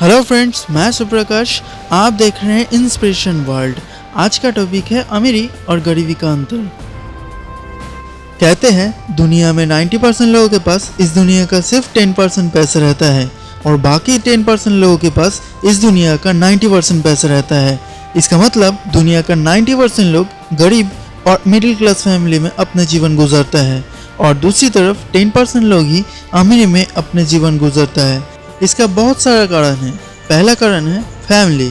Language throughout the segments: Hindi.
हेलो फ्रेंड्स, मैं सुप्रकाश। आप देख रहे हैं इंस्पिरेशन वर्ल्ड। आज का टॉपिक है अमीरी और गरीबी का अंतर। कहते हैं दुनिया में 90% लोगों के पास इस दुनिया का सिर्फ 10% पैसा रहता है और बाकी 10% लोगों के पास इस दुनिया का 90% पैसा रहता है। इसका मतलब दुनिया का 90% लोग गरीब और मिडिल क्लास फैमिली में अपना जीवन गुजारता है और दूसरी तरफ 10% लोग ही अमीरी में अपने जीवन गुजारता है। इसका बहुत सारा कारण है। पहला कारण है फैमिली।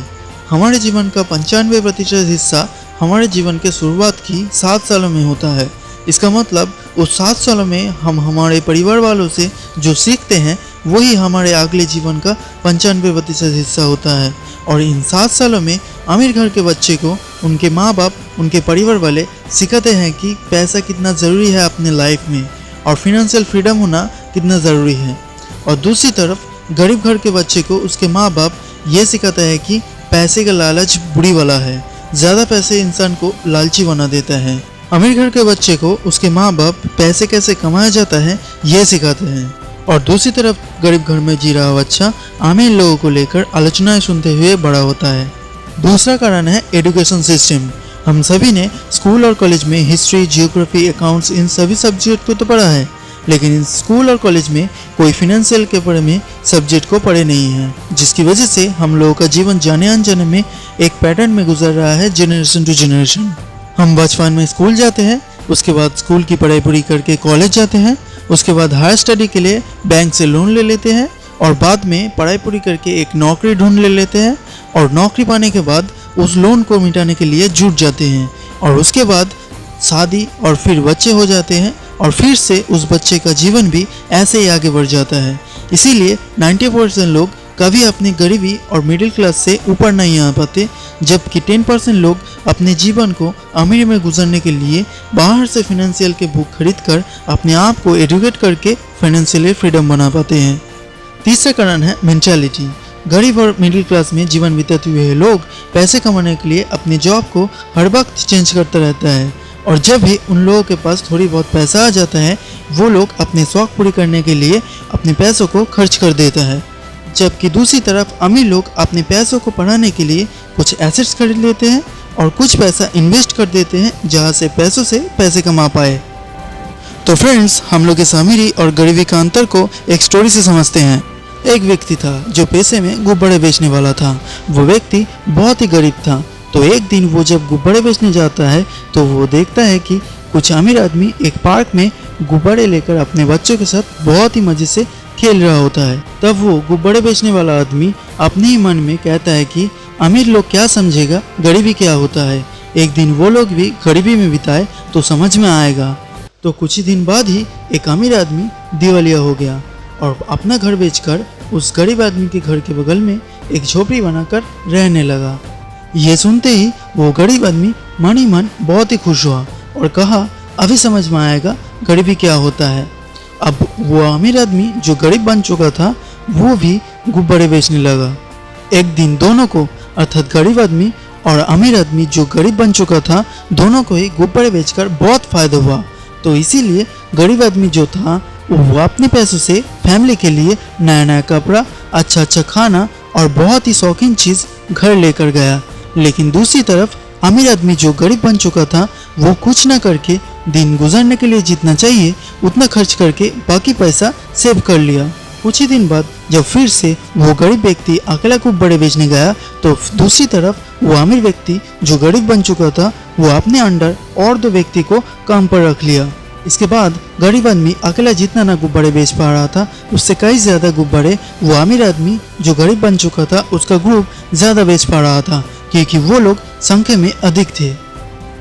हमारे जीवन का 95% हिस्सा हमारे जीवन के शुरुआत की 7 सालों में होता है। इसका मतलब उस 7 सालों में हम हमारे परिवार वालों से जो सीखते हैं वही हमारे अगले जीवन का 95% हिस्सा होता है। और इन 7 सालों में अमीर घर के बच्चे को उनके माँ बाप, उनके परिवार वाले सिखाते हैं कि पैसा कितना ज़रूरी है अपने लाइफ में और फिनेंशियल फ्रीडम होना कितना ज़रूरी है। और दूसरी तरफ गरीब घर के बच्चे को उसके माँ बाप ये सिखाता है कि पैसे का लालच बुरी वाला है। ज़्यादा पैसे इंसान को लालची बना देता है। अमीर घर के बच्चे को उसके माँ बाप पैसे कैसे कमाया जाता है ये सिखाते हैं। और दूसरी तरफ गरीब घर में जी रहा बच्चा अमीर लोगों को लेकर आलोचनाएं सुनते हुए बड़ा होता है। दूसरा कारण है एजुकेशन सिस्टम। हम सभी ने स्कूल और कॉलेज में हिस्ट्री, जियोग्राफी, अकाउंट्स इन सभी सब्जेक्ट को तो पढ़ा है, लेकिन स्कूल और कॉलेज में कोई फिनेंशियल के बारे में सब्जेक्ट को पढ़े नहीं है, जिसकी वजह से हम लोगों का जीवन जाने अनजाने में एक पैटर्न में गुजर रहा है, जनरेशन टू जनरेशन। हम बचपन में स्कूल जाते हैं, उसके बाद स्कूल की पढ़ाई पूरी करके कॉलेज जाते हैं, उसके बाद हायर स्टडी के लिए बैंक से लोन ले लेते हैं और बाद में पढ़ाई पूरी करके एक नौकरी ढूंढ ले लेते हैं और नौकरी पाने के बाद उस लोन को मिटाने के लिए जुट जाते हैं और उसके बाद शादी और फिर बच्चे हो जाते हैं और फिर से उस बच्चे का जीवन भी ऐसे ही आगे बढ़ जाता है। इसीलिए 90% लोग कभी अपनी गरीबी और मिडिल क्लास से ऊपर नहीं आ पाते, जबकि 10% लोग अपने जीवन को अमीरी में गुजरने के लिए बाहर से फिनेंशियल के बुक खरीद कर अपने आप को एजुकेट करके फाइनेंशियली फ्रीडम बना पाते हैं। तीसरा कारण है मेंटालिटी। गरीब और मिडिल क्लास में जीवन बिताते हुए लोग पैसे कमाने के लिए अपनी जॉब को हर वक्त चेंज करता रहता है और जब भी उन लोगों के पास थोड़ी बहुत पैसा आ जाता है वो लोग अपने शौक पूरी करने के लिए अपने पैसों को खर्च कर देता है। जबकि दूसरी तरफ अमीर लोग अपने पैसों को बढ़ाने के लिए कुछ एसेट्स खरीद लेते हैं और कुछ पैसा इन्वेस्ट कर देते हैं जहां से पैसों से पैसे कमा पाए। तो फ्रेंड्स, हम लोग इस अमीरी और गरीबी का अंतर को एक स्टोरी से समझते हैं। एक व्यक्ति था जो पैसे में गुब्बारे बेचने वाला था। वो व्यक्ति बहुत ही गरीब था। तो एक दिन वो जब गुब्बारे बेचने जाता है तो वो देखता है कि कुछ अमीर आदमी एक पार्क में गुब्बारे लेकर अपने बच्चों के साथ बहुत ही मजे से खेल रहा होता है। तब वो गुब्बारे बेचने वाला आदमी अपने ही मन में कहता है कि अमीर लोग क्या समझेगा, गरीबी क्या होता है। एक दिन वो लोग भी गरीबी में बिताए तो समझ में आएगा। तो कुछ ही दिन बाद ही एक अमीर आदमी दिवालिया हो गया और अपना घर बेचकर उस गरीब आदमी के घर के बगल में एक झोपड़ी बनाकर रहने लगा। ये सुनते ही वो गरीब आदमी मन ही मन बहुत ही खुश हुआ और कहा अभी समझ में आएगा गरीबी क्या होता है। अब वो अमीर आदमी जो गरीब बन चुका था वो भी गुब्बारे बेचने लगा। एक दिन दोनों को, अर्थात गरीब आदमी और अमीर आदमी जो गरीब बन चुका था, दोनों को ही गुब्बारे बेचकर बहुत फायदा हुआ। तो इसीलिए गरीब आदमी जो था वो अपने पैसों से फैमिली के लिए नया नया कपड़ा, अच्छा अच्छा खाना और बहुत ही शौकीन चीज़ घर लेकर गया। लेकिन दूसरी तरफ अमीर आदमी जो गरीब बन चुका था वो कुछ न करके दिन गुजरने के लिए जितना चाहिए उतना खर्च करके बाकी पैसा सेव कर लिया। कुछ ही दिन बाद जब फिर से वो गरीब व्यक्ति अकेला गुब्बारे बेचने गया तो दूसरी तरफ वो अमीर व्यक्ति जो गरीब बन चुका था वो अपने अंडर और 2 व्यक्ति को काम पर रख लिया। इसके बाद गरीब आदमी अकेला जितना ना गुब्बारे बेच पा रहा था उससे कई ज़्यादा गुब्बारे वो अमीर आदमी जो गरीब बन चुका था उसका ग्रुप ज़्यादा बेच पा रहा था, क्योंकि वो लोग संख्या में अधिक थे।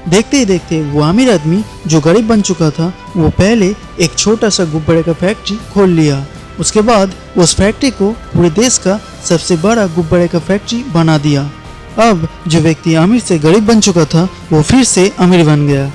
देखते ही देखते वो अमीर आदमी जो गरीब बन चुका था वो पहले एक छोटा सा गुब्बारे का फैक्ट्री खोल लिया। उसके बाद उस फैक्ट्री को पूरे देश का सबसे बड़ा गुब्बारे का फैक्ट्री बना दिया। अब जो व्यक्ति अमीर से गरीब बन चुका था वो फिर से अमीर बन गया।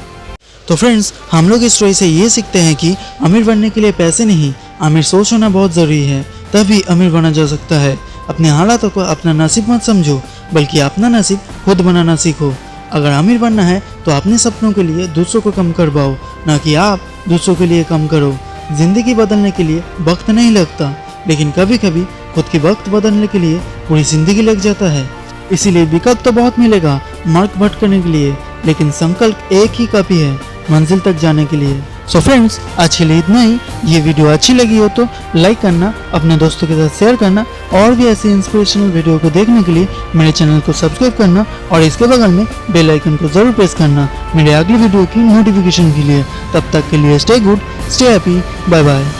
तो फ्रेंड्स, हम लोग इस स्टोरी से ये सीखते हैं कि अमीर बनने के लिए पैसे नहीं, अमीर सोच होना बहुत ज़रूरी है, तभी अमीर बना जा सकता है। अपने हालातों को अपना नसीब मत समझो, बल्कि अपना नसीब खुद बनाना सीखो। अगर अमीर बनना है तो अपने सपनों के लिए दूसरों को कम करवाओ, ना कि आप दूसरों के लिए कम करो। ज़िंदगी बदलने के लिए वक्त नहीं लगता, लेकिन कभी कभी खुद की वक्त बदलने के लिए पूरी जिंदगी लग जाता है। इसीलिए विकल्प तो बहुत मिलेगा मार्ग भटकने के लिए, लेकिन संकल्प एक ही काफी है मंजिल तक जाने के लिए। सो फ्रेंड्स, आज के लिए इतना ही। ये वीडियो अच्छी लगी हो तो लाइक करना, अपने दोस्तों के साथ शेयर करना, और भी ऐसे इंस्पिरेशनल वीडियो को देखने के लिए मेरे चैनल को सब्सक्राइब करना और इसके बगल में बेल आइकन को जरूर प्रेस करना मेरे अगली वीडियो की नोटिफिकेशन के लिए। तब तक के लिए stay good, stay happy, bye bye.